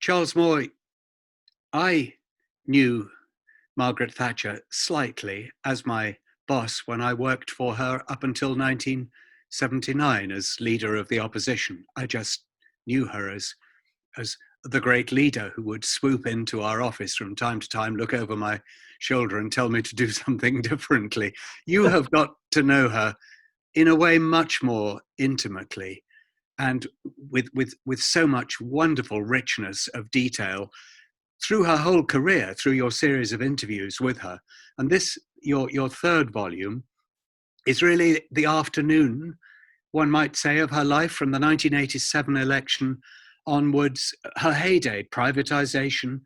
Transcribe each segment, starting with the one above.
Charles Moore, I knew Margaret Thatcher slightly as my boss when I worked for her up until 1979 as leader of the opposition. I just knew her as the great leader who would swoop into our office from time to time, look over my shoulder and tell me to do something differently. You have got to know her in a way much more intimately and with so much wonderful richness of detail through her whole career, through your series of interviews with her. And this, your third volume, is really the afternoon, one might say, of her life from the 1987 election onwards, her heyday, privatization,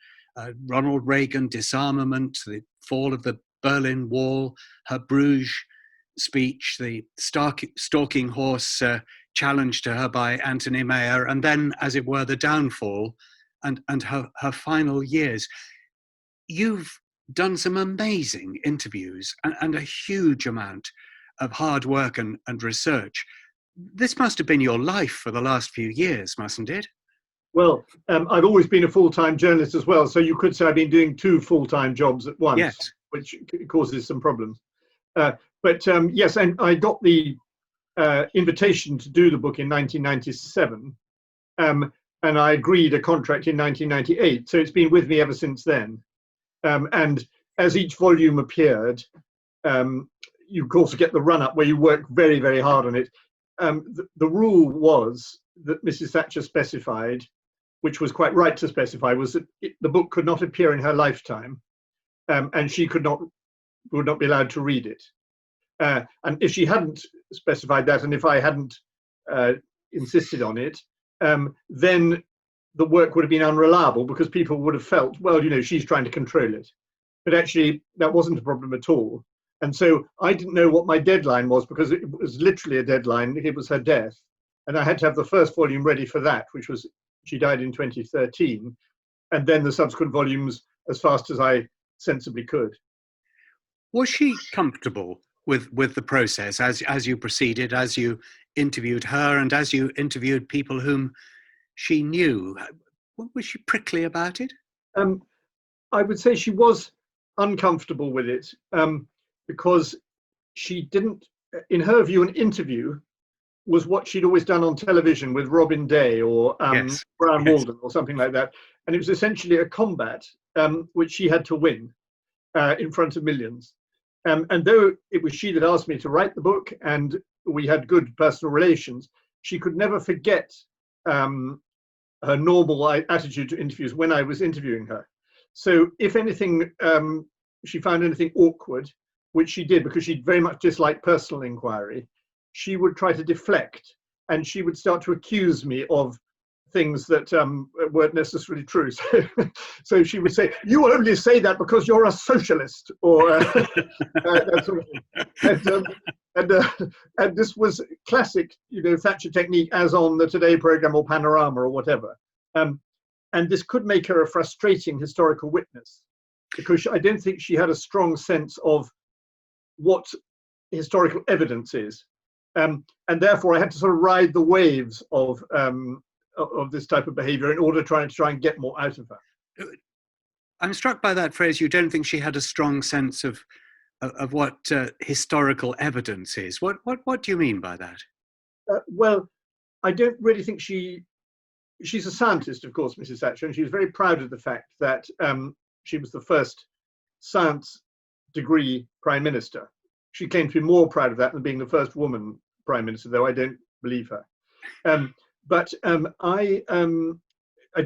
Ronald Reagan, disarmament, the fall of the Berlin Wall, her Bruges speech, the stalking horse challenge to her by Anthony Mayer, and then, as it were, the downfall and her final years. You've done some amazing interviews and a huge amount of hard work and research. This must have been your life for the last few years, mustn't it? Well, I've always been a full-time journalist as well, so you could say I've been doing two full-time jobs at once, yes. Which causes some problems. But yes, and I got the invitation to do the book in 1997, and I agreed a contract in 1998, so it's been with me ever since then. And as each volume appeared, you of course get the run-up where you work very, very hard on it. The rule was that Mrs. Thatcher specified, which was quite right to specify, was that the book could not appear in her lifetime, and she would not be allowed to read it. And if she hadn't specified that, and if I hadn't insisted on it, then the work would have been unreliable because people would have felt, well, you know, she's trying to control it. But actually, that wasn't a problem at all. And so I didn't know what my deadline was because it was literally a deadline. It was her death. And I had to have the first volume ready for that, which was, she died in 2013. And then the subsequent volumes as fast as I sensibly could. Was she comfortable with the process as you proceeded, as you interviewed her and as you interviewed people whom she knew? Was she prickly about it? I would say she was uncomfortable with it because she didn't, in her view, an interview was what she'd always done on television with Robin Day or Yes. Brown Yes. Walden or something like that. And it was essentially a combat which she had to win in front of millions. And though it was she that asked me to write the book and we had good personal relations, she could never forget her normal attitude to interviews when I was interviewing her. So if anything, she found anything awkward, which she did because she very much disliked personal inquiry, she would try to deflect and she would start to accuse me of things that weren't necessarily true. So she would say, you only say that because you're a socialist, or that sort of thing. And this was classic, you know, Thatcher technique, as on the Today programme or Panorama or whatever. And this could make her a frustrating historical witness because I don't think she had a strong sense of what historical evidence is. And therefore I had to sort of ride the waves of this type of behavior in order to try and get more out of her. I'm struck by that phrase. You don't think she had a strong sense of what historical evidence is. What do you mean by that? Well, I don't really think she's a scientist, of course, Mrs. Thatcher, and she was very proud of the fact that she was the first science degree prime minister. She claimed to be more proud of that than being the first woman prime minister, though I don't believe her. But I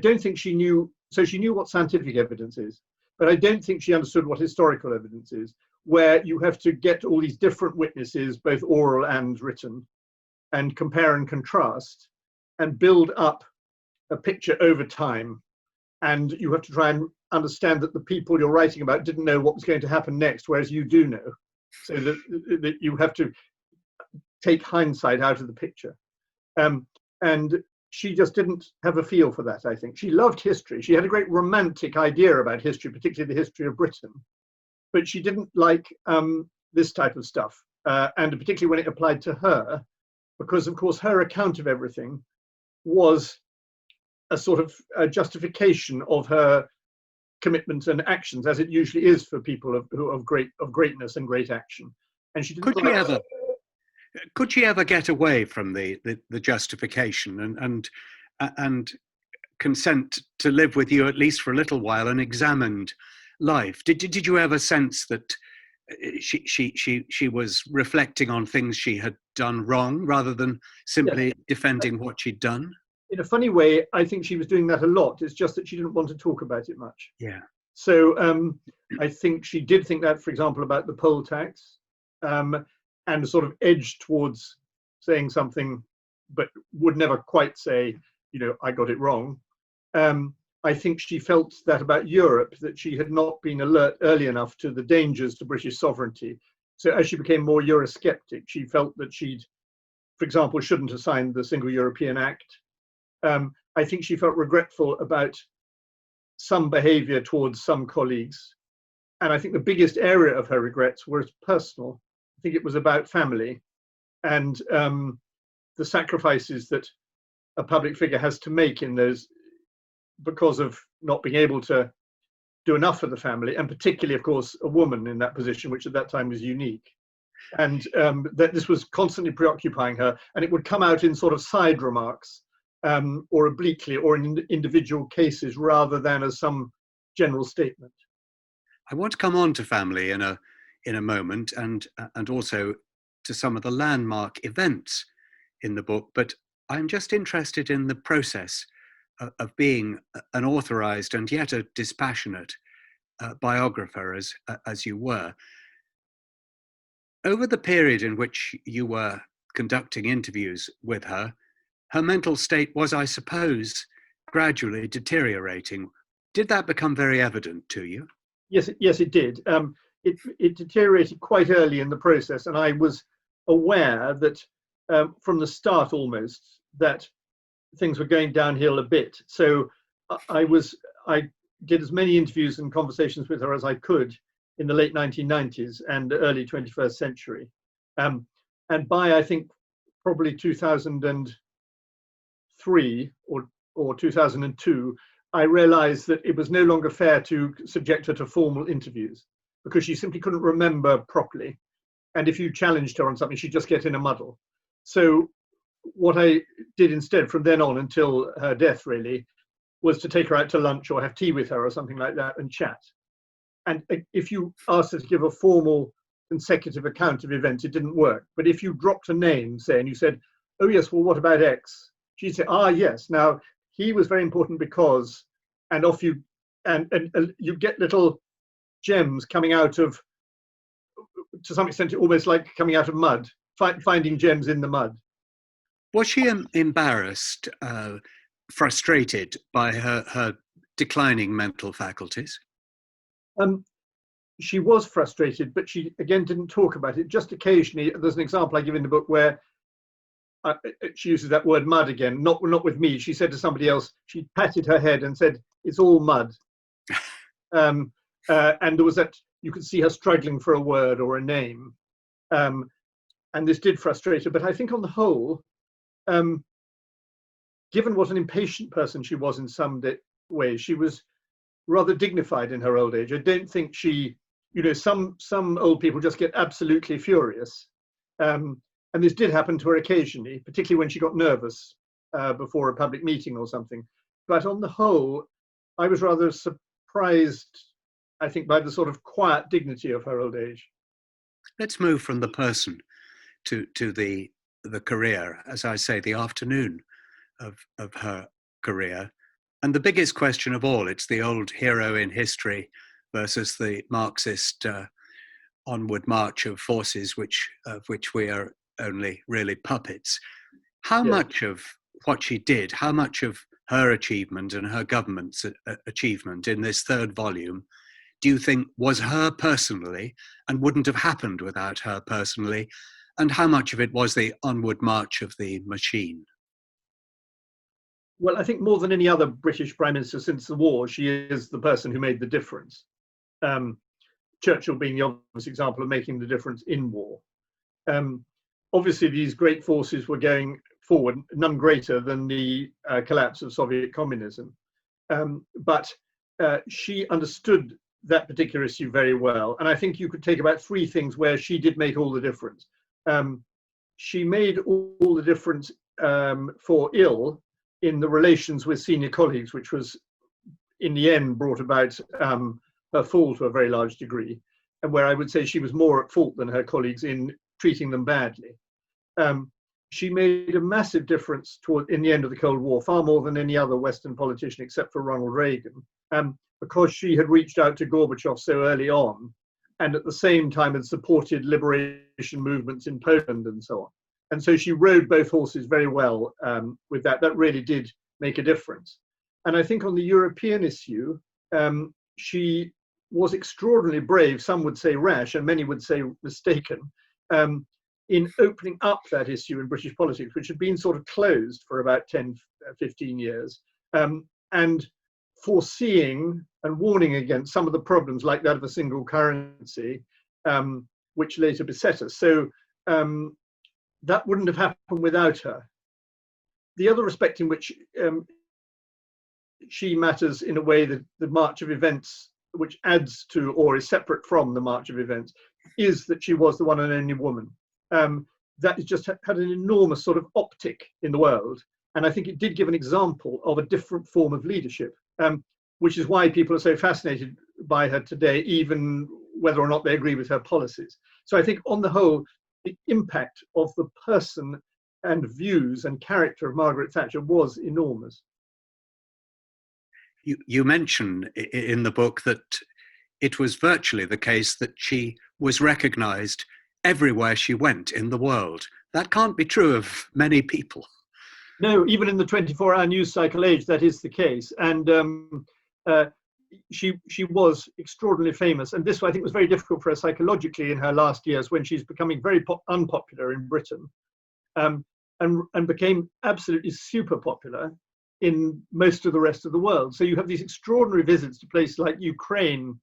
don't think she knew, so she knew what scientific evidence is, but I don't think she understood what historical evidence is, where you have to get all these different witnesses, both oral and written, and compare and contrast, and build up a picture over time. And you have to try and understand that the people you're writing about didn't know what was going to happen next, whereas you do know. So that you have to take hindsight out of the picture. And she just didn't have a feel for that, I think. She loved history. She had a great romantic idea about history, particularly the history of Britain. But she didn't like this type of stuff, and particularly when it applied to her, because, of course, her account of everything was a sort of a justification of her commitment and actions, as it usually is for people of greatness and great action. And she didn't. Could she ever get away from the justification and consent to live with you at least for a little while, an examined life? Did you ever sense that she was reflecting on things she had done wrong rather than simply defending what she'd done? In a funny way, I think she was doing that a lot. It's just that she didn't want to talk about it much. Yeah. So I think she did think that, for example, about the poll tax, and sort of edged towards saying something, but would never quite say, I got it wrong. I think she felt that about Europe, that she had not been alert early enough to the dangers to British sovereignty. So as she became more Eurosceptic, she felt that she'd, for example, shouldn't have signed the Single European Act. I think she felt regretful about some behavior towards some colleagues. And I think the biggest area of her regrets was personal. I think it was about family and the sacrifices that a public figure has to make in those, because of not being able to do enough for the family, and particularly, of course, a woman in that position, which at that time was unique. And that this was constantly preoccupying her, and it would come out in sort of side remarks, or obliquely, or in individual cases, rather than as some general statement. I want to come on to family in a moment, and also to some of the landmark events in the book, but I'm just interested in the process of being an authorized and yet a dispassionate biographer, as you were. Over the period in which you were conducting interviews with her, her mental state was, I suppose, gradually deteriorating. Did that become very evident to you? Yes, it did. It deteriorated quite early in the process, and I was aware that from the start almost that things were going downhill a bit. So I did as many interviews and conversations with her as I could in the late 1990s and early 21st century. And by, I think, probably 2003 or 2002, I realized that it was no longer fair to subject her to formal interviews because she simply couldn't remember properly. And if you challenged her on something, she'd just get in a muddle. So what I did instead from then on until her death really was to take her out to lunch or have tea with her or something like that and chat. And if you asked her to give a formal consecutive account of events, it didn't work. But if you dropped a name, say, and you said, oh yes, well, what about X? She'd say, ah, yes. Now, he was very important because, and off you, and you get little gems coming out of, to some extent, almost like coming out of mud, finding gems in the mud. Was she embarrassed, frustrated by her declining mental faculties? She was frustrated, but she, again, didn't talk about it. Just occasionally, there's an example I give in the book where she uses that word mud again, not with me. She said to somebody else, she patted her head and said, it's all mud. And there was that, you could see her struggling for a word or a name. And this did frustrate her. But I think on the whole, given what an impatient person she was in some ways, she was rather dignified in her old age. I don't think she, some old people just get absolutely furious. And this did happen to her occasionally, particularly when she got nervous before a public meeting or something. But on the whole, I was rather surprised, I think, by the sort of quiet dignity of her old age. Let's move from the person to the career, as I say, the afternoon of her career. And the biggest question of all, it's the old hero in history versus the Marxist onward march of forces of which we are only really puppets. How much of what she did, how much of her achievement and her government's achievement in this third volume do you think was her personally and wouldn't have happened without her personally? And how much of it was the onward march of the machine? Well, I think more than any other British Prime Minister since the war, she is the person who made the difference. Churchill being the obvious example of making the difference in war. Obviously, these great forces were going forward, none greater than the collapse of Soviet communism. But she understood that particular issue very well. And I think you could take about three things where she did make all the difference. She made all the difference for ill in the relations with senior colleagues, which was in the end brought about her fall to a very large degree, and where I would say she was more at fault than her colleagues in treating them badly. She made a massive difference in the end of the Cold War, far more than any other Western politician except for Ronald Reagan, because she had reached out to Gorbachev so early on, and at the same time had supported liberation movements in Poland and so on. And so she rode both horses very well with that. That really did make a difference. And I think on the European issue, she was extraordinarily brave, some would say rash, and many would say mistaken, in opening up that issue in British politics, which had been sort of closed for about 10, 15 years, and foreseeing and warning against some of the problems like that of a single currency, which later beset us. So that wouldn't have happened without her. The other respect in which she matters in a way that the march of events, which adds to or is separate from the march of events, is that she was the one and only woman. That has just had an enormous sort of optic in the world. And I think it did give an example of a different form of leadership, which is why people are so fascinated by her today, even whether or not they agree with her policies. So I think on the whole, the impact of the person and views and character of Margaret Thatcher was enormous. You mention in the book that it was virtually the case that she was recognized everywhere she went in the world. That can't be true of many people. No, even in the 24-hour news cycle age, that is the case. And she was extraordinarily famous. And this, I think, was very difficult for her psychologically in her last years when she's becoming very unpopular in Britain, and became absolutely super popular in most of the rest of the world. So you have these extraordinary visits to places like Ukraine,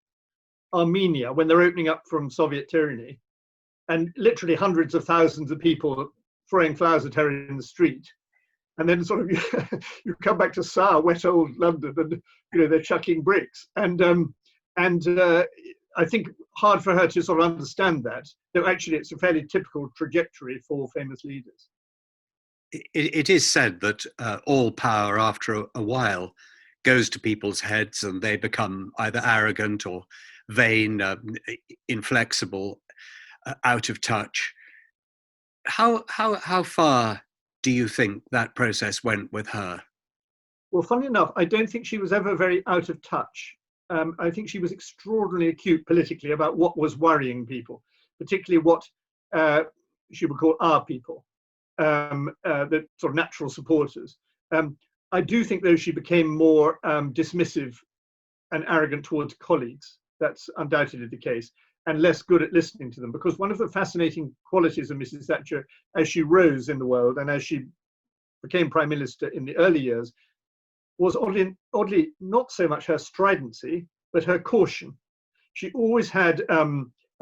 Armenia, when they're opening up from Soviet tyranny, and literally hundreds of thousands of people throwing flowers at her in the street. And then sort of you come back to sour, wet old London, and they're chucking bricks. And I think hard for her to sort of understand that, though actually it's a fairly typical trajectory for famous leaders. It is said that all power after a while goes to people's heads and they become either arrogant or vain, inflexible, out of touch. How far do you think that process went with her? Well, funny enough, I don't think she was ever very out of touch. I think she was extraordinarily acute politically about what was worrying people, particularly what she would call our people, the sort of natural supporters. I do think, though, she became more dismissive and arrogant towards colleagues. That's undoubtedly the case, and less good at listening to them. Because one of the fascinating qualities of Mrs. Thatcher, as she rose in the world and as she became Prime Minister in the early years, was oddly not so much her stridency, but her caution. She always had a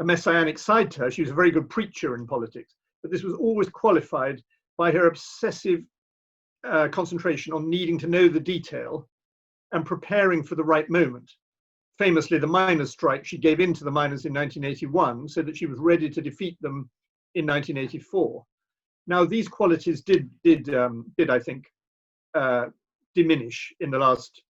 messianic side to her. She was a very good preacher in politics, but this was always qualified by her obsessive concentration on needing to know the detail and preparing for the right moment. Famously, the miners' strike, she gave in to the miners in 1981 so that she was ready to defeat them in 1984. Now, these qualities did I think, diminish in the last,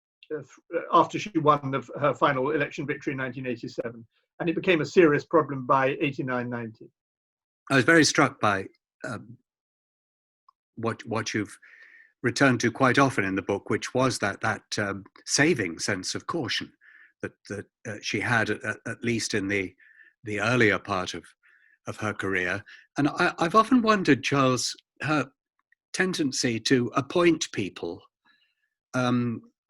after she won her final election victory in 1987, and it became a serious problem by 89-90. I was very struck by what you've returned to quite often in the book, which was that saving sense of caution that she had, at least in the earlier part of her career. And I've often wondered, Charles, her tendency to appoint people,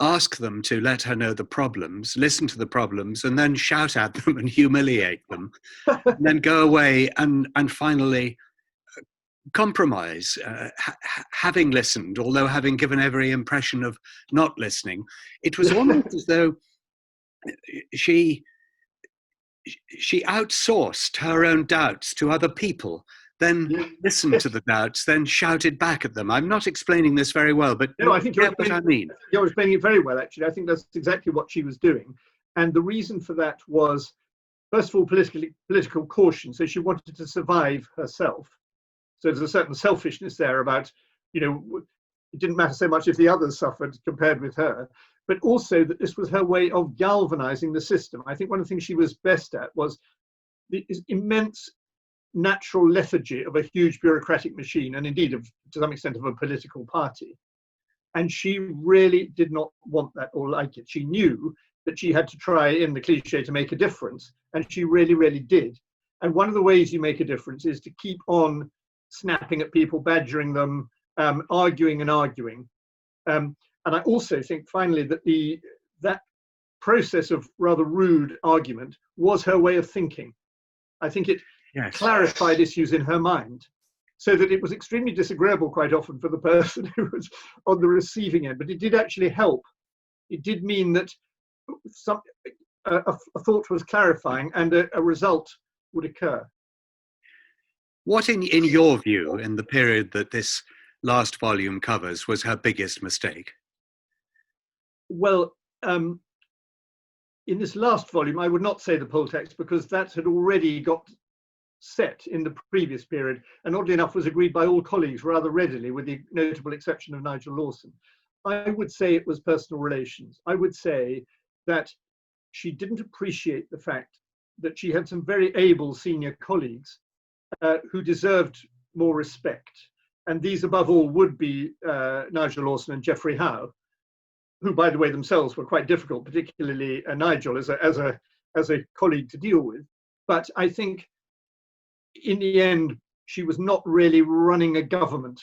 ask them to let her know the problems, listen to the problems, and then shout at them and humiliate them, and then go away and finally compromise, having listened, although having given every impression of not listening. It was almost as though she outsourced her own doubts to other people. then listened to the doubts, then shouted back at them. I'm not explaining this very well, but no, I think you get what I mean. You're explaining it very well, actually. I think that's exactly what she was doing. And the reason for that was, first of all, political caution. So she wanted to survive herself. So there's a certain selfishness there about, it didn't matter so much if the others suffered compared with her, but also that this was her way of galvanizing the system. I think one of the things she was best at was the immense natural lethargy of a huge bureaucratic machine, and indeed to some extent of a political party. And she really did not want that or like it. She knew that she had to try, in the cliche, to make a difference, and she really, really did. And one of the ways you make a difference is to keep on snapping at people, badgering them, arguing and arguing. And I also think, finally, that that process of rather rude argument was her way of thinking. I think it clarified issues in her mind, so that it was extremely disagreeable quite often for the person who was on the receiving end, but it did actually help. It did mean that a thought was clarifying and a result would occur. What, in your view, in the period that this last volume covers, was her biggest mistake? Well, in this last volume, I would not say the poll tax, because that had already got set in the previous period, and oddly enough was agreed by all colleagues rather readily, with the notable exception of Nigel Lawson. I would say it was personal relations. I would say that she didn't appreciate the fact that she had some very able senior colleagues who deserved more respect. And these, above all, would be Nigel Lawson and Geoffrey Howe, who, by the way, themselves were quite difficult, particularly Nigel as a colleague to deal with. But I think in the end, she was not really running a government.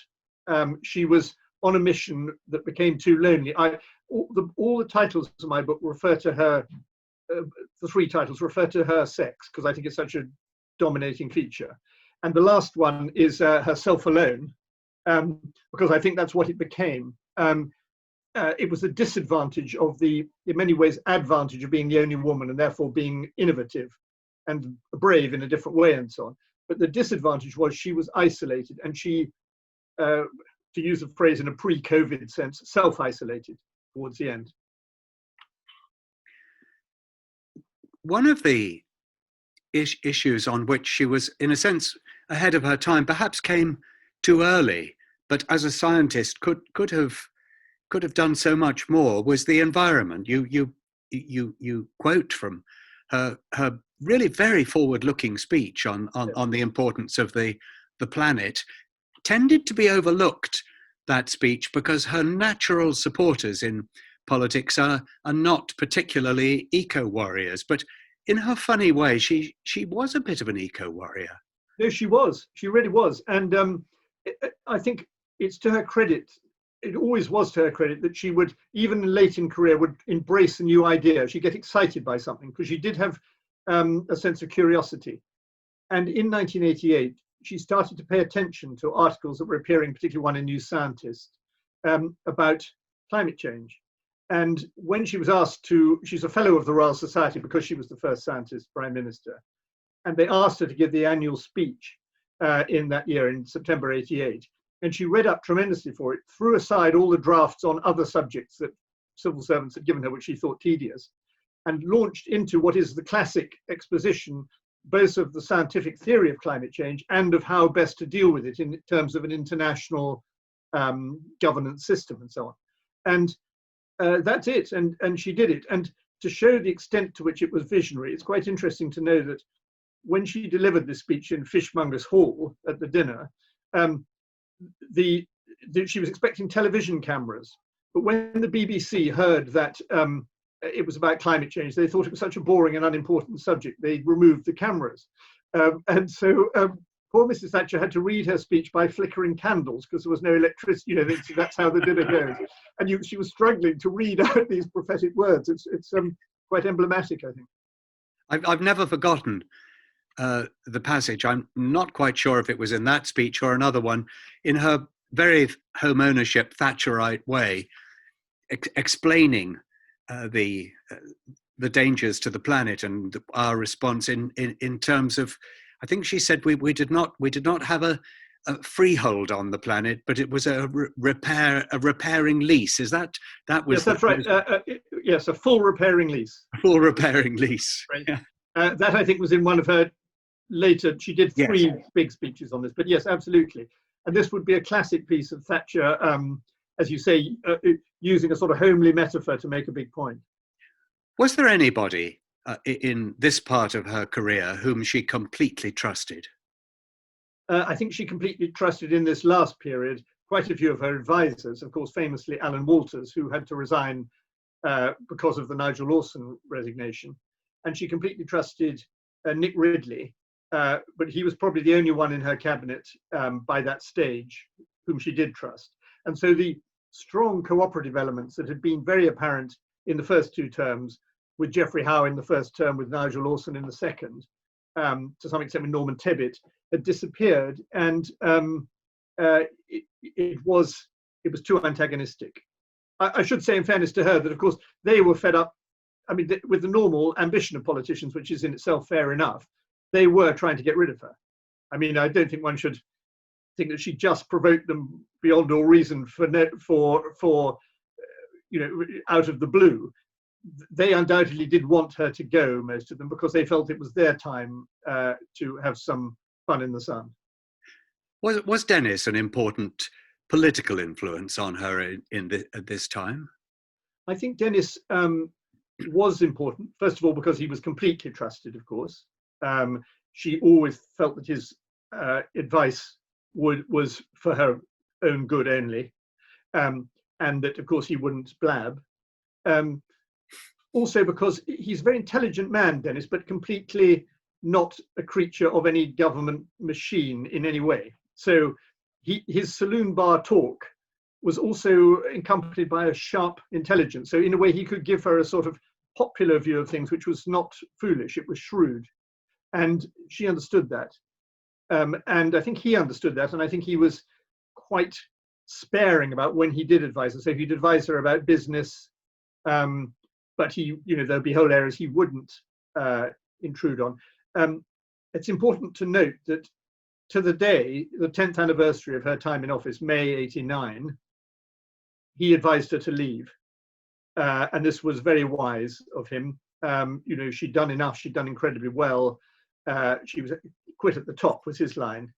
She was on a mission that became too lonely. All the titles of my book refer to her, the three titles refer to her sex, because I think it's such a dominating feature. And the last one is herself alone, because I think that's what it became. It was a disadvantage of in many ways, advantage of being the only woman and therefore being innovative and brave in a different way and so on. But the disadvantage was she was isolated, and she, to use a phrase in a pre-COVID sense, self-isolated towards the end. One of the issues on which she was, in a sense, ahead of her time, perhaps came too early, but as a scientist could have done so much more, was the environment. You quote from her really very forward-looking speech on the importance of the planet. Tended to be overlooked, that speech, because her natural supporters in politics are not particularly eco-warriors, but in her funny way, she was a bit of an eco-warrior. No, she was. She really was. And I think it's to her credit, it always was to her credit, that she would, even late in career, would embrace a new idea. She'd get excited by something, because she did have a sense of curiosity. And in 1988, she started to pay attention to articles that were appearing, particularly one in New Scientist, about climate change. And when she was asked she's a fellow of the Royal Society because she was the first scientist prime minister. And they asked her to give the annual speech in that year, in September 88. And she read up tremendously for it, threw aside all the drafts on other subjects that civil servants had given her, which she thought tedious, and launched into what is the classic exposition, both of the scientific theory of climate change and of how best to deal with it in terms of an international governance system and so on. And that's it. And she did it. And to show the extent to which it was visionary, it's quite interesting to know that when she delivered this speech in Fishmongers Hall at the dinner, she was expecting television cameras. But when the BBC heard that it was about climate change, they thought it was such a boring and unimportant subject, they removed the cameras. And so poor Mrs. Thatcher had to read her speech by flickering candles, because there was no electricity. That's how the dinner goes. And she was struggling to read out these prophetic words. It's quite emblematic, I think. I've never forgotten the passage. I'm not quite sure if it was in that speech or another one, in her very home ownership Thatcherite way, explaining the dangers to the planet and our response in terms of, I think she said we did not have a freehold on the planet, but it was a repairing lease. Is that was yes, that's right. Yes, a full repairing lease. a full repairing lease? Right. Yeah. That I think was in one of her later. She did Yes. 3 big speeches on this, but yes, absolutely. And this would be a classic piece of Thatcher, as you say, using a sort of homely metaphor to make a big point. Was there anybody in this part of her career whom she completely trusted? I think she completely trusted in this last period quite a few of her advisors, of course, famously Alan Walters, who had to resign because of the Nigel Lawson resignation. And she completely trusted Nick Ridley, but he was probably the only one in her cabinet by that stage whom she did trust. And so the strong cooperative elements that had been very apparent in the first 2 terms, with Geoffrey Howe in the first term, with Nigel Lawson in the second, to some extent with Norman Tebbit, had disappeared, and it was too antagonistic. I should say, in fairness to her, that of course they were fed up. I mean, with the normal ambition of politicians, which is in itself fair enough, they were trying to get rid of her. I mean, I don't think one should think that she just provoked them beyond all reason for out of the blue. They undoubtedly did want her to go, most of them, because they felt it was their time to have some fun in the sun. Was Dennis an important political influence on her at this time? I think Dennis was important, first of all, because he was completely trusted, of course. She always felt that his advice was for her own good only, and that, of course, he wouldn't blab. Also because he's a very intelligent man, Dennis, but completely not a creature of any government machine in any way. So his saloon bar talk was also accompanied by a sharp intelligence. So in a way, he could give her a sort of popular view of things, which was not foolish, it was shrewd. And she understood that. And I think he understood that. And I think he was quite sparing about when he did advise her. So he'd advise her about business, but there'd be whole areas he wouldn't intrude on. It's important to note that to the day, the 10th anniversary of her time in office, May 89, he advised her to leave. And this was very wise of him. She'd done enough, she'd done incredibly well. She was quit at the top, was his line.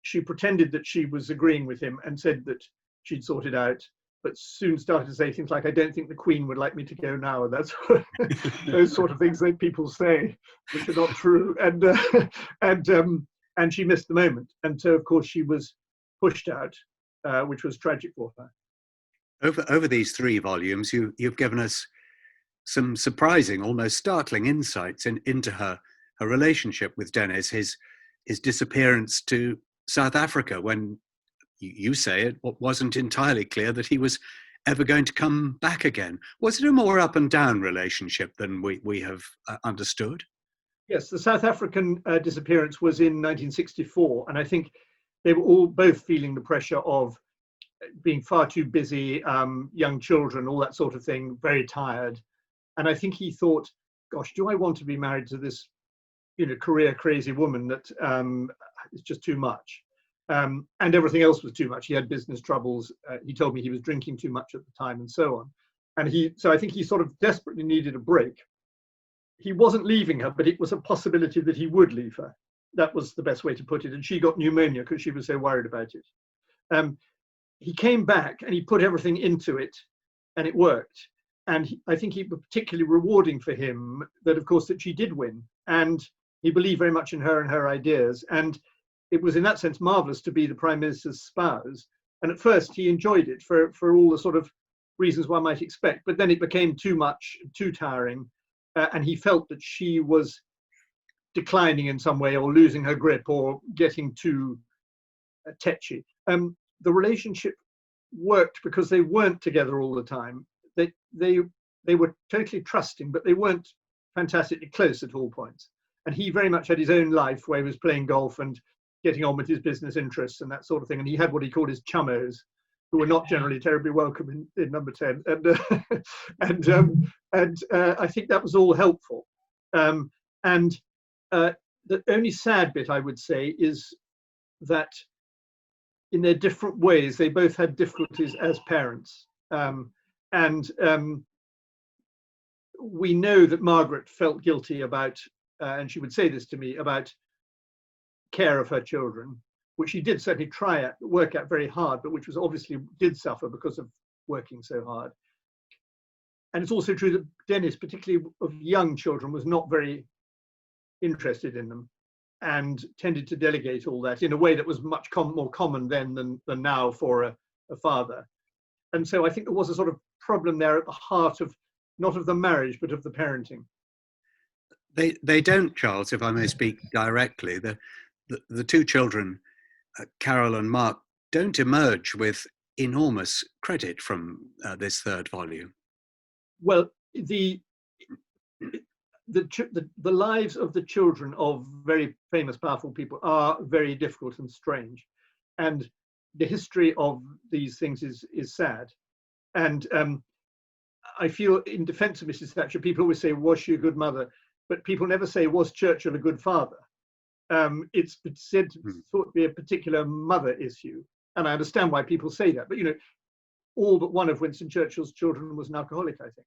She pretended that she was agreeing with him and said that she'd sorted out, but soon started to say things like, "I don't think the Queen would like me to go now." That's those sort of things that people say, which are not true. And she missed the moment. And so, of course, she was pushed out, which was tragic for her. Over these 3 volumes, you've given us some surprising, almost startling insights into her relationship with Dennis, his disappearance to South Africa, when you say it wasn't entirely clear that he was ever going to come back again. Was it a more up and down relationship than we have understood? Yes, the South African disappearance was in 1964, and I think they were both feeling the pressure of being far too busy, young children, all that sort of thing, very tired. And I think he thought, gosh, do I want to be married to this, career crazy woman that is just too much? And everything else was too much. He had business troubles. He told me he was drinking too much at the time and so on. And so I think he sort of desperately needed a break. He wasn't leaving her, but it was a possibility that he would leave her. That was the best way to put it. And she got pneumonia because she was so worried about it. He came back and he put everything into it, and it worked. And I think it was particularly rewarding for him that, of course, that she did win. And he believed very much in her and her ideas. And it was in that sense marvelous to be the Prime Minister's spouse. And at first he enjoyed it for all the sort of reasons one might expect. But then it became too much, too tiring. And he felt that she was declining in some way, or losing her grip, or getting too tetchy. The relationship worked because they weren't together all the time. They were totally trusting, but they weren't fantastically close at all points. And he very much had his own life where he was playing golf and getting on with his business interests and that sort of thing. And he had what he called his chummos, who were not generally terribly welcome in Number 10. And I think that was all helpful. The only sad bit, I would say, is that in their different ways, they both had difficulties as parents. And we know that Margaret felt guilty about, and she would say this to me, about care of her children, which she did certainly work at very hard, but which was obviously did suffer because of working so hard. And it's also true that Dennis, particularly of young children, was not very interested in them and tended to delegate all that in a way that was much more common then than now for a father. And so I think there was a sort of problem there at the heart of, not of the marriage, but of the parenting. They don't, Charles, if I may speak directly. The two children, Carol and Mark, don't emerge with enormous credit from this third volume. Well, the lives of the children of very famous, powerful people are very difficult and strange, and the history of these things is sad. And I feel, in defence of Mrs. Thatcher, people always say, "Was she a good mother?" But people never say, "Was Churchill a good father?" It's said thought to be a particular mother issue, and I understand why people say that. But all but one of Winston Churchill's children was an alcoholic, I think.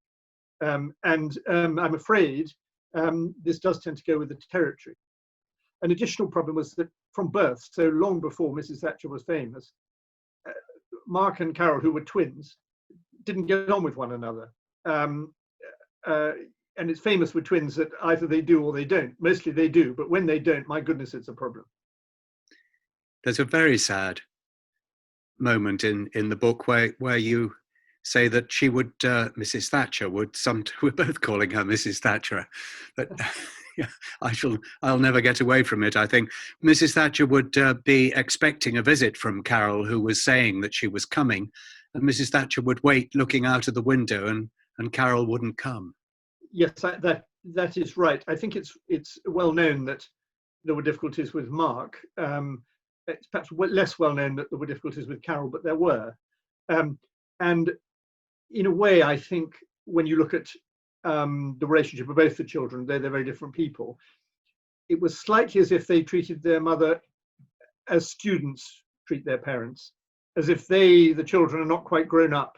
I'm afraid this does tend to go with the territory. An additional problem was that from birth, so long before Mrs. Thatcher was famous, Mark and Carol, who were twins, didn't get on with one another. And it's famous for twins that either they do or they don't. Mostly they do, but when they don't, my goodness, it's a problem. There's a very sad moment in the book where you say that she would, Mrs. Thatcher would, we're both calling her Mrs. Thatcher, but I'll never get away from it. I think Mrs. Thatcher would be expecting a visit from Carol, who was saying that she was coming, and Mrs. Thatcher would wait looking out of the window, and Carol wouldn't come. Yes, that is right. I think it's well known that there were difficulties with Mark. It's perhaps less well known that there were difficulties with Carol, but there were. And in a way, I think when you look at the relationship of both the children, they're very different people. It was slightly as if they treated their mother as students treat their parents, as if the children, are not quite grown up,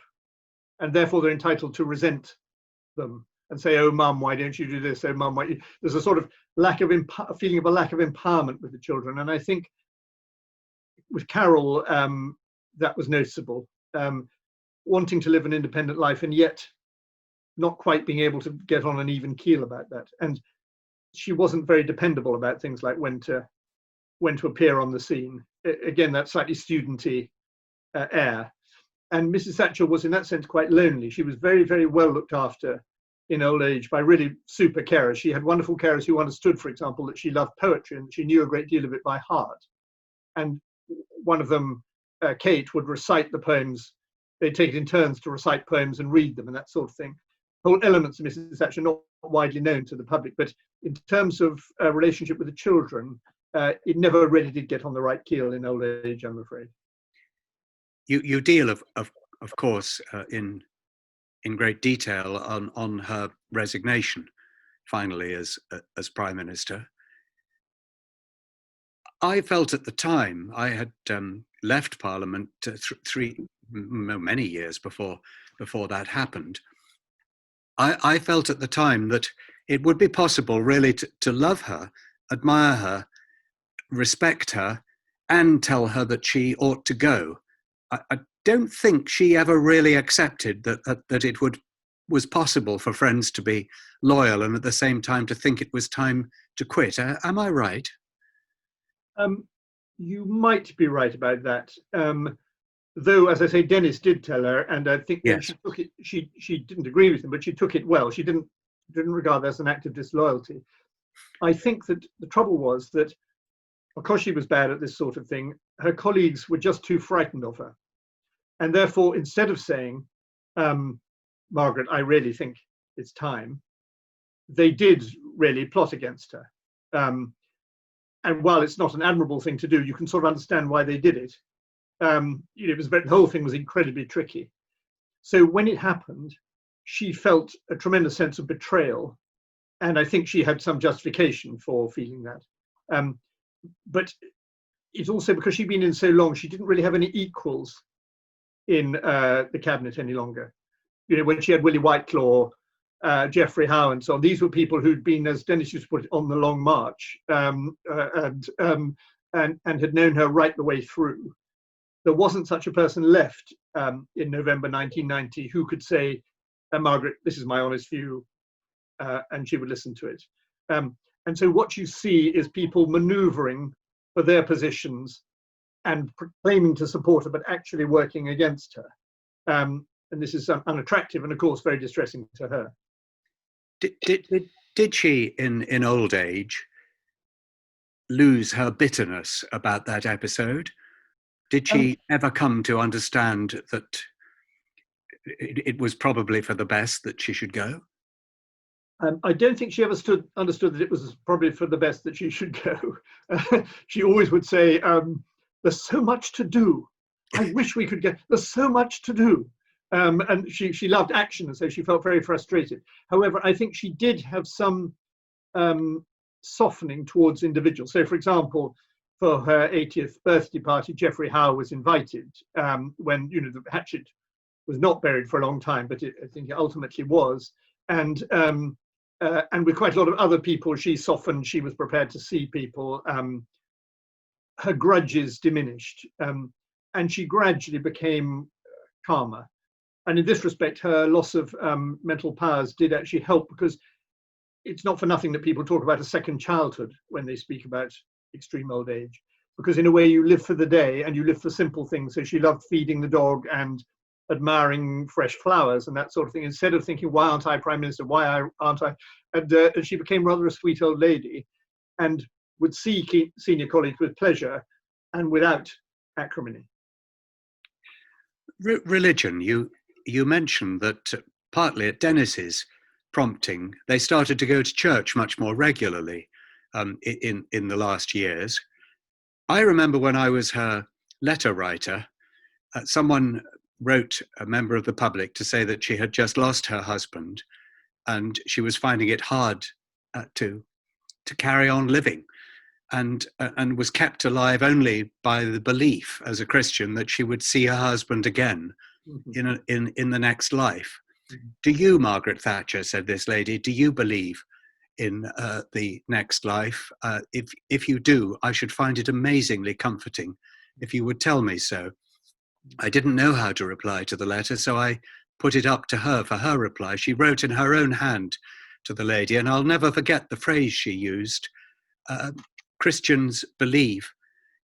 and therefore they're entitled to resent them and say, "Oh, Mum, why don't you do this? Oh, Mum, why?" There's a sort of feeling of a lack of empowerment with the children, and I think with Carol, that was noticeable. Wanting to live an independent life and yet not quite being able to get on an even keel about that. And she wasn't very dependable about things like when to appear on the scene. Again, that slightly studenty air. And Mrs. Thatcher was in that sense quite lonely. She was very, very well looked after in old age by really super carers. She had wonderful carers who understood, for example, that she loved poetry and she knew a great deal of it by heart. And one of them, Kate, would recite the poems. They'd take it in turns to recite poems and read them and that sort of thing. Whole elements of Mrs. Thatcher not widely known to the public, but in terms of relationship with the children, it never really did get on the right keel in old age, I'm afraid. You deal, of course, in great detail on her resignation, finally, as Prime Minister. I felt at the time, I had left Parliament many years before that happened. I felt at the time that it would be possible really to love her, admire her, respect her, and tell her that she ought to go. I don't think she ever really accepted that it was possible for friends to be loyal and at the same time to think it was time to quit. Am I right? You might be right about that. Though, as I say, Dennis did tell her, and I think yes. She took it. She didn't agree with him, but she took it well. She didn't regard that as an act of disloyalty. I think that the trouble was that because she was bad at this sort of thing, her colleagues were just too frightened of her, and therefore, instead of saying, "Margaret, I really think it's time," they did really plot against her. And while it's not an admirable thing to do, you can sort of understand why they did it. The whole thing was incredibly tricky. So when it happened, she felt a tremendous sense of betrayal, and I think she had some justification for feeling that. But it's also because she'd been in so long, she didn't really have any equals in the cabinet any longer. You know, when she had Willie Whitelaw, Geoffrey Howe, and so on, these were people who'd been, as Dennis used to put it, on the long march, and had known her right the way through. There wasn't such a person left in November 1990 who could say, Margaret, this is my honest view, and she would listen to it. And so what you see is people manoeuvring for their positions and claiming to support her, but actually working against her. And this is unattractive and, of course, very distressing to her. Did she, in old age, lose her bitterness about that episode? Did she ever come to understand that it was probably for the best that she should go? I don't think she ever understood that it was probably for the best that she should go. She always would say, there's so much to do. I wish we could there's so much to do. And she loved action, and so she felt very frustrated. However, I think she did have some softening towards individuals. So, for example, for her 80th birthday party, Geoffrey Howe was invited when, you know, the hatchet was not buried for a long time, but I think it ultimately was. And with quite a lot of other people, she softened. She was prepared to see people. Her grudges diminished, and she gradually became calmer. And in this respect, her loss of mental powers did actually help, because it's not for nothing that people talk about a second childhood when they speak about extreme old age, because in a way you live for the day and you live for simple things. So she loved feeding the dog and admiring fresh flowers and that sort of thing, instead of thinking, why aren't I Prime Minister? Why aren't I? And she became rather a sweet old lady and would see senior colleagues with pleasure and without acrimony. Religion, you mentioned that partly at Dennis's prompting, they started to go to church much more regularly in the last years. I remember when I was her letter writer, someone wrote, a member of the public, to say that she had just lost her husband and she was finding it hard to carry on living, and was kept alive only by the belief as a Christian that she would see her husband again in the next life. Do you, Margaret Thatcher, said this lady, do you believe in the next life? If you do, I should find it amazingly comforting if you would tell me so. I didn't know how to reply to the letter, so I put it up to her for her reply. She wrote in her own hand to the lady, and I'll never forget the phrase she used. Christians believe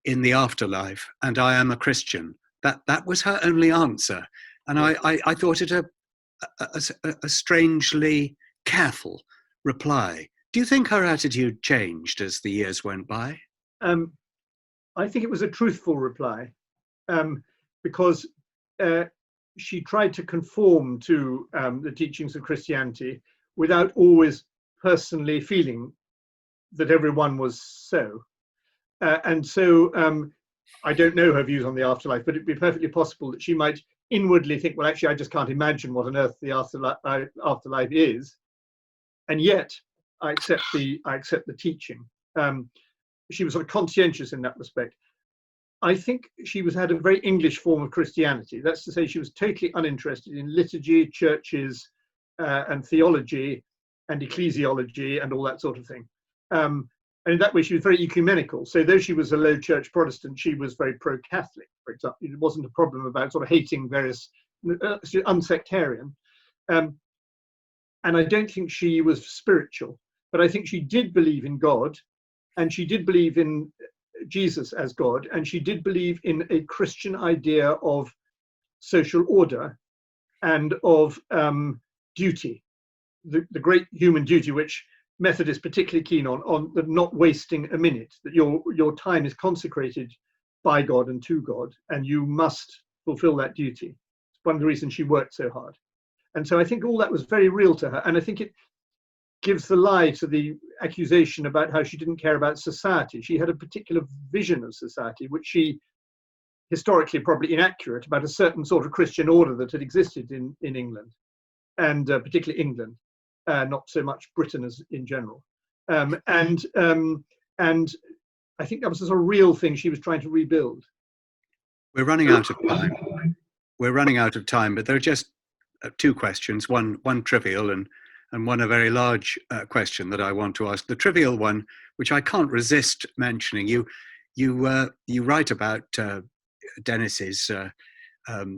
in the afterlife, and I am a Christian. That was her only answer. And I thought it a strangely careful reply. Do you think her attitude changed as the years went by? I think it was a truthful reply, because she tried to conform to the teachings of Christianity without always personally feeling that everyone was so. And so I don't know her views on the afterlife, but it'd be perfectly possible that she might inwardly think, well, actually, I just can't imagine what on earth the afterlife is. And yet, I accept the teaching. She was sort of conscientious in that respect. I think she had a very English form of Christianity. That's to say, she was totally uninterested in liturgy, churches, and theology, and ecclesiology, and all that sort of thing. And in that way, she was very ecumenical. So though she was a low church Protestant, she was very pro-Catholic, for example. It wasn't a problem about sort of hating various, unsectarian. And I don't think she was spiritual, but I think she did believe in God, and she did believe in Jesus as God, and she did believe in a Christian idea of social order and of duty, the great human duty, which Methodists particularly keen on the not wasting a minute, that your time is consecrated by God and to God, and you must fulfill that duty. It's one of the reasons she worked so hard. And so I think all that was very real to her, and I think it gives the lie to the accusation about how she didn't care about society. She had a particular vision of society, which she, historically probably inaccurate, about a certain sort of Christian order that had existed in England, and particularly England. Not so much Britain as in general, and I think that was a sort of real thing she was trying to rebuild. We're running out of time. We're running out of time, but there are just two questions, one trivial and one a very large question that I want to ask. The trivial one, which I can't resist mentioning, you write about Dennis's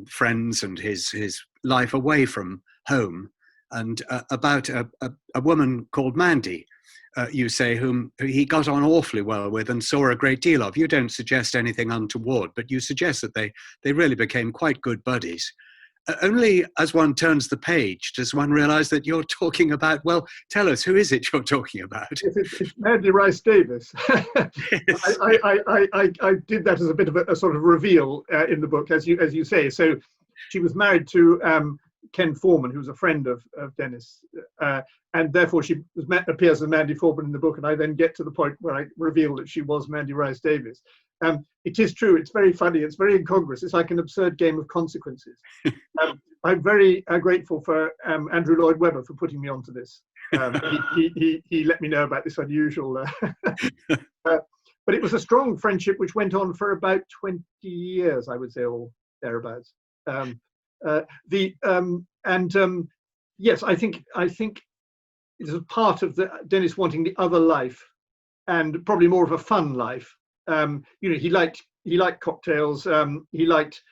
friends and his life away from home, and about a woman called Mandy, you say, whom he got on awfully well with and saw a great deal of. You don't suggest anything untoward, but you suggest that they really became quite good buddies. Only as one turns the page does one realise that you're talking about, well, tell us, who is it you're talking about? It's Mandy Rice Davis. Yes. I did that as a bit of a sort of reveal in the book, as you say. So she was married to Ken Foreman, who was a friend of Dennis, and therefore she appears as Mandy Foreman in the book, and I then get to the point where I reveal that she was Mandy Rice Davis. It is true, it's very funny, it's very incongruous, it's like an absurd game of consequences. I'm very grateful for Andrew Lloyd Webber for putting me onto this. He let me know about this unusual but it was a strong friendship which went on for about 20 years, I would say, or thereabouts. Yes, I think it is part of Dennis wanting the other life, and probably more of a fun life. He liked cocktails, he liked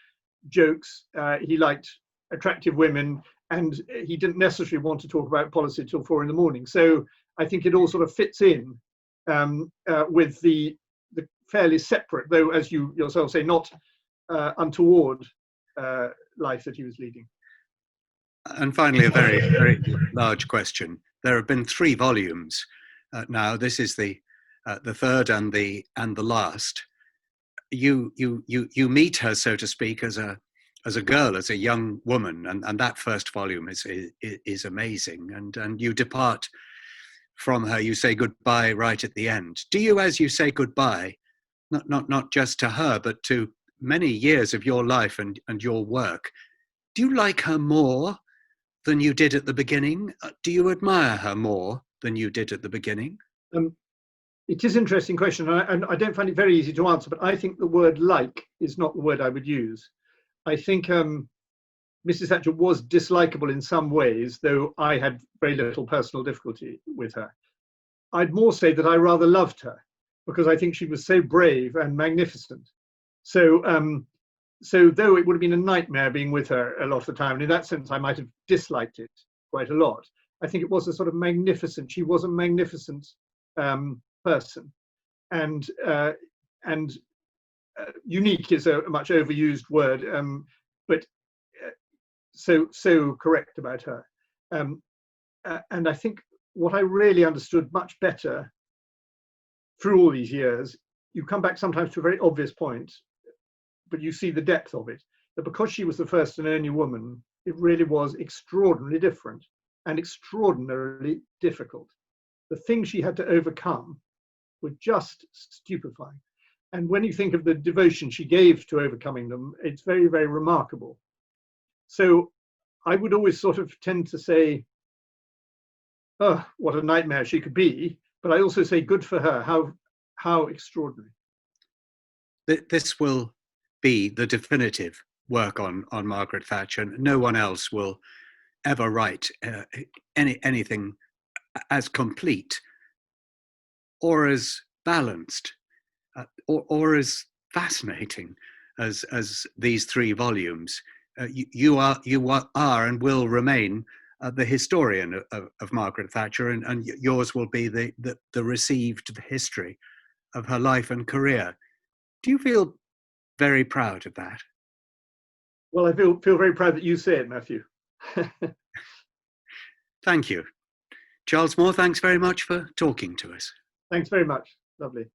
jokes, he liked attractive women, and he didn't necessarily want to talk about policy till 4 a.m. So I think it all sort of fits in with the fairly separate, though, as you yourself say, not untoward life that he was leading. And finally, a very, very large question. There have been 3 volumes now. This is the third and the last. You meet her, so to speak, as a girl, as a young woman, and that first volume is amazing. And you depart from her. You say goodbye right at the end. Do you, as you say goodbye, not just to her, but to many years of your life and your work, do you like her more than you did at the beginning? Do you admire her more than you did at the beginning? It is an interesting question, and I don't find it very easy to answer, but I think the word like is not the word I would use. I think Mrs. Thatcher was dislikable in some ways, though I had very little personal difficulty with her. I'd more say that I rather loved her, because I think she was so brave and magnificent. So though it would have been a nightmare being with her a lot of the time, and in that sense I might have disliked it quite a lot, I think it was a sort of magnificent, she was a magnificent person, and unique is a much overused word, but so correct about her. And I think what I really understood much better through all these years, you come back sometimes to a very obvious point, but you see the depth of it, that because she was the first and only woman, it really was extraordinarily different and extraordinarily difficult. The things she had to overcome were just stupefying. And when you think of the devotion she gave to overcoming them, it's very, very remarkable. So I would always sort of tend to say, oh, what a nightmare she could be. But I also say, good for her, how extraordinary. This will be the definitive work on Margaret Thatcher. No one else will ever write anything as complete or as balanced or as fascinating as these 3 volumes. You are and will remain the historian of Margaret Thatcher, and yours will be the received history of her life and career. Do you feel very proud of that? Well, I feel very proud that you say it, Matthew. Thank you. Charles Moore, thanks very much for talking to us. Thanks very much. Lovely.